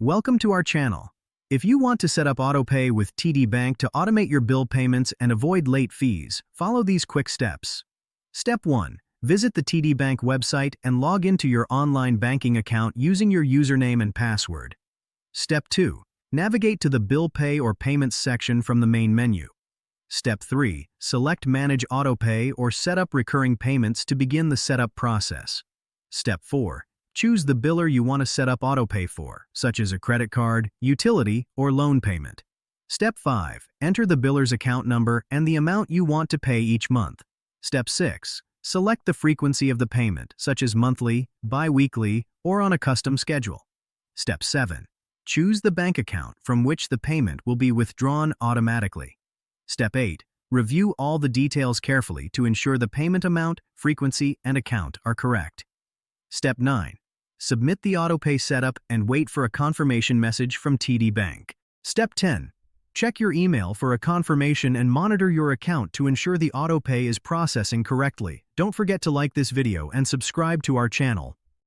Welcome to our channel. If you want to set up AutoPay with TD Bank to automate your bill payments and avoid late fees, follow these quick steps. Step 1. Visit the TD Bank website and log into your online banking account using your username and password. Step 2. Navigate to the Bill Pay or Payments section from the main menu. Step 3. Select Manage AutoPay or Set Up Recurring Payments to begin the setup process. Step 4. Choose the biller you want to set up AutoPay for, such as a credit card, utility, or loan payment. Step 5. Enter the biller's account number and the amount you want to pay each month. Step 6. Select the frequency of the payment, such as monthly, bi-weekly, or on a custom schedule. Step 7. Choose the bank account from which the payment will be withdrawn automatically. Step 8. Review all the details carefully to ensure the payment amount, frequency, and account are correct. Step 9. Submit the AutoPay setup and wait for a confirmation message from TD Bank. Step 10. Check your email for a confirmation and monitor your account to ensure the AutoPay is processing correctly. Don't forget to like this video and subscribe to our channel.